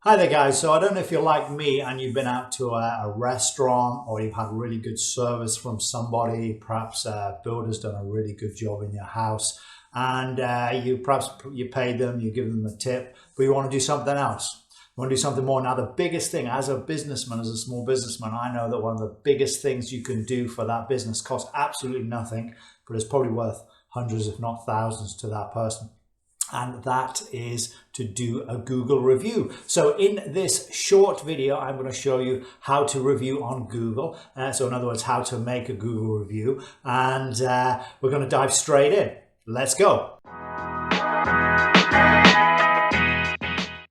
Hi there guys, so I don't know if you're like me and you've been out to a restaurant or you've had really good service from somebody, perhaps a builder's done a really good job in your house and you paid them, you give them a tip, but you want to do something else. You want to do something more. Now the biggest thing as a businessman, as a small businessman, I know that one of the biggest things you can do for that business costs absolutely nothing, but it's probably worth hundreds if not thousands to that person. And that is to do a Google review. So in this short video, I'm going to show you how to review on Google. So in other words, how to make a Google review. And we're going to dive straight in. Let's go.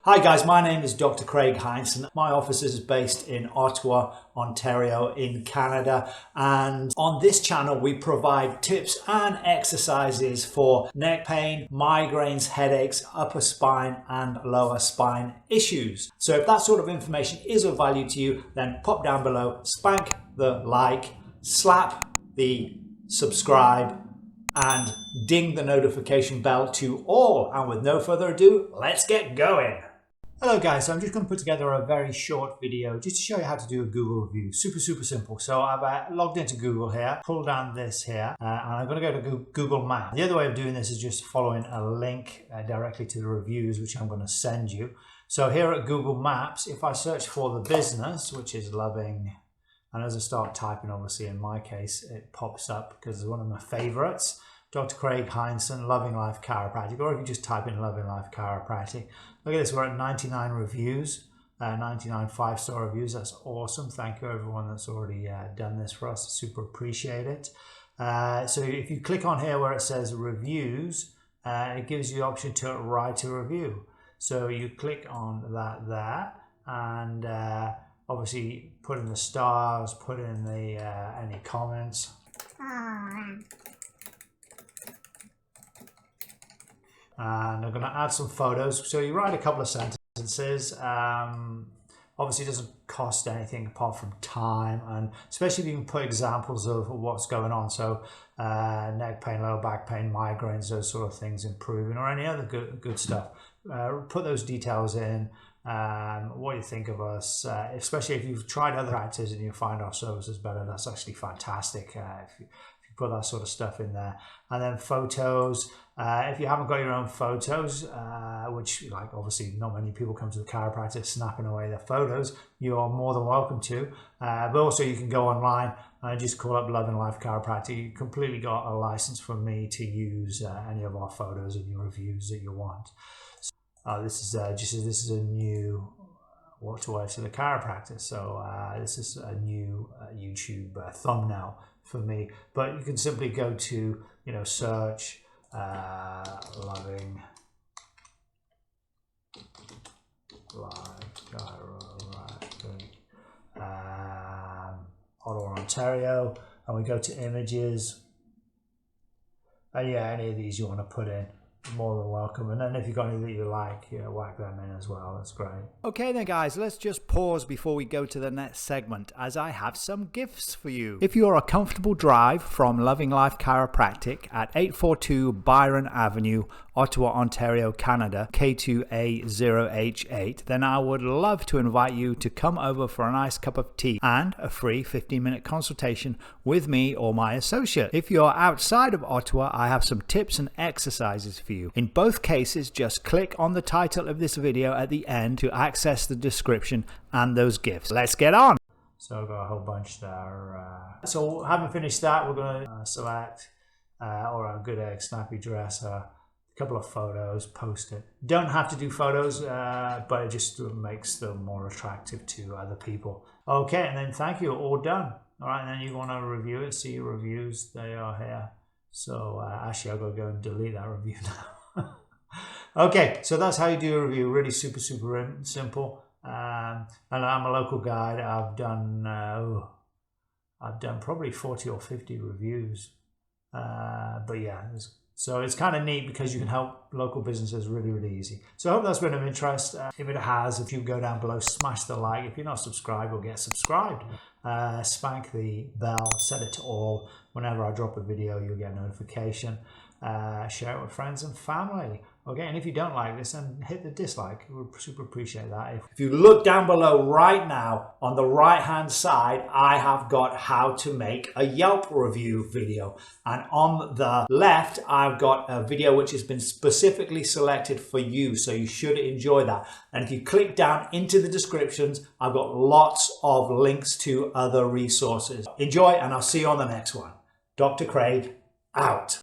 Hi guys, my name is Dr. Craig Heinson. My office is based in Ottawa, Ontario in Canada. And on this channel, we provide tips and exercises for neck pain, migraines, headaches, upper spine and lower spine issues. So if that sort of information is of value to you, then pop down below, spank the like, slap the subscribe and ding the notification bell to all. And with no further ado, let's get going. Hello guys, so I'm just going to put together a very short video just to show you how to do a Google review. Super simple. So I've logged into Google here, pull down this here, and I'm going to go to Google Maps. The other way of doing this is just following a link directly to the reviews, which I'm going to send you. So here at Google Maps, if I search for the business, which is Loving, and as I start typing, obviously in my case, it pops up because it's one of my favorites. Dr. Craig Heinson, Loving Life Chiropractic, or if you just type in Loving Life Chiropractic. Look at this, we're at 99 reviews, 99 5-star reviews. That's awesome. Thank you everyone that's already done this for us. Super appreciate it. So if you click on here where it says reviews, it gives you the option to write a review. So you click on that there, and obviously put in the stars, put in the any comments. And I'm going to add some photos. So you write a couple of sentences. Obviously it doesn't cost anything apart from time, and especially if you can put examples of what's going on. So neck pain, lower back pain, migraines, those sort of things improving, or any other good stuff. Put those details in. What you think of us, especially if you've tried other practices and you find our services better, that's actually fantastic. If you put that sort of stuff in there. And then photos, if you haven't got your own photos, which like obviously not many people come to the chiropractor snapping away their photos, you are more than welcome to, but also you can go online and just call up Loving Life Chiropractic. You completely got a license from me to use any of our photos in your reviews that you want. So, this is a new what to wear to the chiropractor. So this is a new YouTube thumbnail for me, but you can simply go to, search Loving Life Chiropractic, Ottawa, Ontario, and we go to images, and yeah, any of these you want to put in, more than welcome. And then if you've got any that you like, whack them in as well. That's great. Okay then guys, let's just pause before we go to the next segment, as I have some gifts for you. If you're a comfortable drive from Loving Life Chiropractic at 842 Byron Avenue, Ottawa, Ontario, Canada, K2A0H8, then I would love to invite you to come over for a nice cup of tea and a free 15-minute consultation with me or my associate. If you're outside of Ottawa, I have some tips and exercises for you. In both cases, just click on the title of this video at the end to access the description and those gifts. Let's get on. So I've got a whole bunch there. So having finished that, we're going to select or a good egg snappy dress, a couple of photos, post it. Don't have to do photos, but it just makes them more attractive to other people. Okay, and then thank you, all done. All right, and then you want to review it, see your reviews, they are here. So actually I've got to go and delete that review now. Okay, so that's how you do a review. Really super simple. And I'm a local guide. I've done probably 40 or 50 reviews. But yeah, so it's kind of neat because you can help local businesses really easy. So I hope that's been of interest. If it has, if you go down below, smash the like. If you're not subscribed, or get subscribed. Spank the bell, set it to all. Whenever I drop a video, you'll get a notification. Share it with friends and family. Okay, and if you don't like this, then hit the dislike. We would super appreciate that. If you look down below right now, on the right hand side, I have got how to make a Yelp review video. And on the left, I've got a video which has been specifically selected for you. So you should enjoy that. And if you click down into the descriptions, I've got lots of links to other resources. Enjoy, and I'll see you on the next one. Dr. Craig, out.